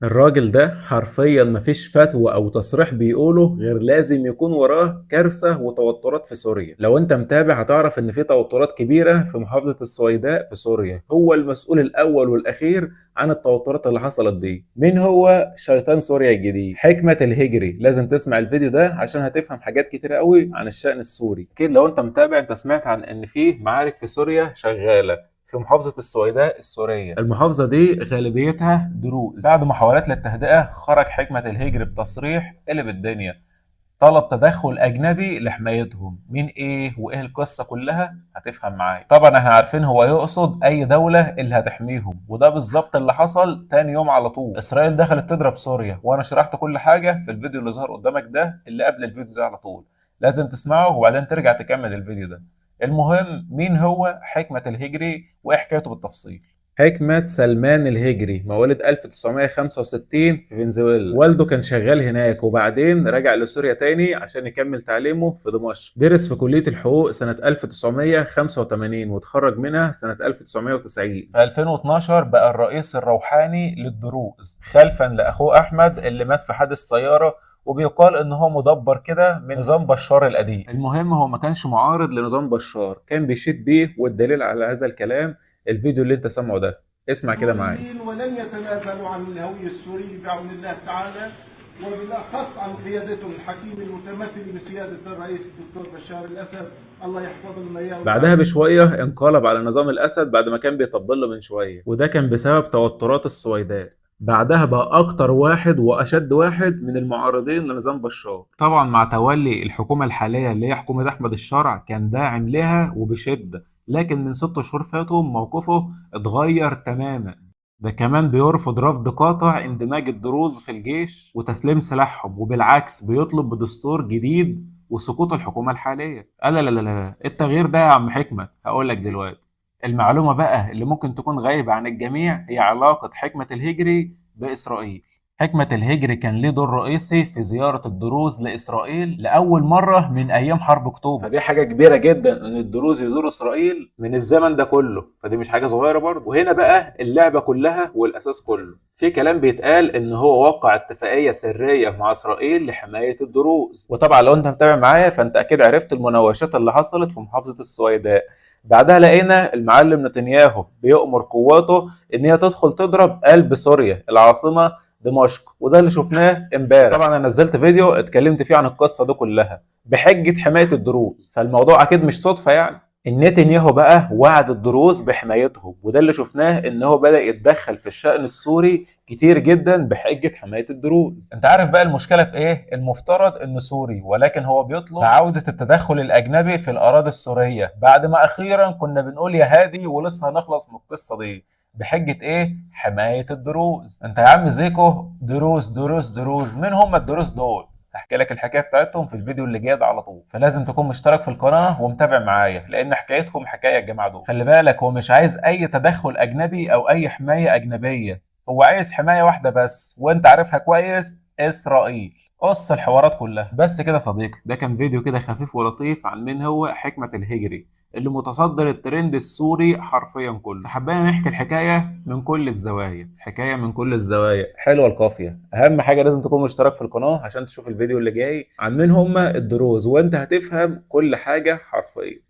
الراجل ده حرفيا مفيش فتوى او تصريح بيقوله غير لازم يكون وراه كارثة وتوترات في سوريا. لو انت متابع هتعرف ان في توترات كبيرة في محافظة السويداء في سوريا. هو المسؤول الاول والاخير عن التوترات اللي حصلت دي. مين هو؟ شيطان سوريا الجديد، حكمة الهجري. لازم تسمع الفيديو ده عشان هتفهم حاجات كتيرة قوي عن الشأن السوري. اكيد لو انت متابع انت سمعت عن ان في معارك في سوريا شغالة في محافظة السويداء السورية. المحافظة دي غالبيتها دروز. بعد محاولات للتهدئة خرج حكمة الهجري بتصريح قلب الدنيا، طلب تدخل أجنبي لحمايتهم. مين إيه وإيه القصة كلها هتفهم معايا. طبعا احنا عارفين هو يقصد أي دولة اللي هتحميهم، وده بالظبط اللي حصل تاني يوم على طول. إسرائيل دخلت تضرب سوريا، وأنا شرحت كل حاجة في الفيديو اللي ظهر قدامك ده اللي قبل الفيديو ده على طول. لازم تسمعه وبعدين ترجع تكمل الفيديو ده. المهم، مين هو حكمة الهجري وإيه حكايته بالتفصيل؟ حكمة سلمان الهجري مواليد 1965 في فنزويلا. والده كان شغال هناك وبعدين رجع لسوريا تاني عشان يكمل تعليمه في دمشق. درس في كلية الحقوق سنة 1985 وتخرج منها سنة 1990. في 2012 بقى الرئيس الروحاني للدروز خلفا لأخوه أحمد اللي مات في حادث سيارة، وبيقال ان هو مدبر كده من نظام بشار القديم. المهم هو ما كانش معارض لنظام بشار، كان بيشيد بيه، والدليل على هذا الكلام الفيديو اللي انت سامعه ده. اسمع كده معايا. ولن يتنازلوا عن الهوية السورية بعون الله تعالى، وبالاخص عن قيادتهم الحكيمه المتمثله بسياده الرئيس الدكتور بشار الاسد، الله يحفظ لنا اياه. بعدها بشوية انقلب على نظام الأسد بعد ما كان بيطبل له من شوية، وده كان بسبب توترات السويداء. بعدها بقى أكتر واحد وأشد واحد من المعارضين لنظام بشار. طبعا مع تولي الحكومة الحالية اللي هي حكومة أحمد الشرع كان داعم لها وبشدة، لكن من 6 شهور فاتوا موقفه اتغير تماما. ده كمان بيرفض رفض قاطع اندماج الدروز في الجيش وتسليم سلاحهم، وبالعكس بيطلب بدستور جديد وسقوط الحكومة الحالية. لا، التغيير ده يا عم حكمة هقول لك دلوقتي. المعلومة بقى اللي ممكن تكون غايبة عن الجميع هي علاقة حكمة الهجري بإسرائيل. حكمة الهجري كان ليه دور رئيسي في زيارة الدروز لإسرائيل لأول مرة من أيام حرب أكتوبر. فدي حاجة كبيرة جدا إن الدروز يزوروا إسرائيل من الزمن ده كله، فدي مش حاجة صغيرة برضه. وهنا بقى اللعبة كلها والأساس كله. في كلام بيتقال إن هو وقع اتفاقية سرية مع إسرائيل لحماية الدروز، وطبعا لو أنت متابع معايا فأنت أكيد عرفت المناوشات اللي حصلت في محافظة السويداء. بعدها لقينا المعلم نتنياهو بيؤمر قواته ان هي تدخل تضرب قلب سوريا العاصمه دمشق، وده اللي شفناه امبارح. طبعا انا نزلت فيديو اتكلمت فيه عن القصه دي كلها بحجه حمايه الدروز، فالموضوع اكيد مش صدفه يعني. نتنياهو بقى وعد الدروز بحمايتهم، وده اللي شفناه ان هو بدأ يتدخل في الشأن السوري كتير جدا بحجة حماية الدروز. انت عارف بقى المشكلة في ايه؟ المفترض انه سوري، ولكن هو بيطلب عودة التدخل الاجنبي في الاراضي السورية بعد ما اخيرا كنا بنقول يا هادي ولسه هنخلص من القصة دي. بحجة ايه؟ حماية الدروز. انت يا عم زيكو دروز دروز دروز، مين هم الدروز دول؟ هحكي لك الحكايه بتاعتهم في الفيديو اللي جاي ده على طول، فلازم تكون مشترك في القناه ومتابع معايا لان حكايتهم حكايه يا جماعه دول. خلي بالك هو مش عايز اي تدخل اجنبي او اي حمايه اجنبيه، هو عايز حمايه واحده بس وانت عارفها كويس: اسرائيل. قص الحوارات كلها. بس كده يا صديقي، ده كان فيديو كده خفيف ولطيف عن مين هو حكمة الهجري اللي متصدر الترند السوري حرفيا كله. فحبينا نحكي الحكاية من كل الزوايا، حكاية من كل الزوايا حلوة القافية. أهم حاجة لازم تكون مشترك في القناة عشان تشوف الفيديو اللي جاي عن مين هم الدروز، وأنت هتفهم كل حاجة حرفيا.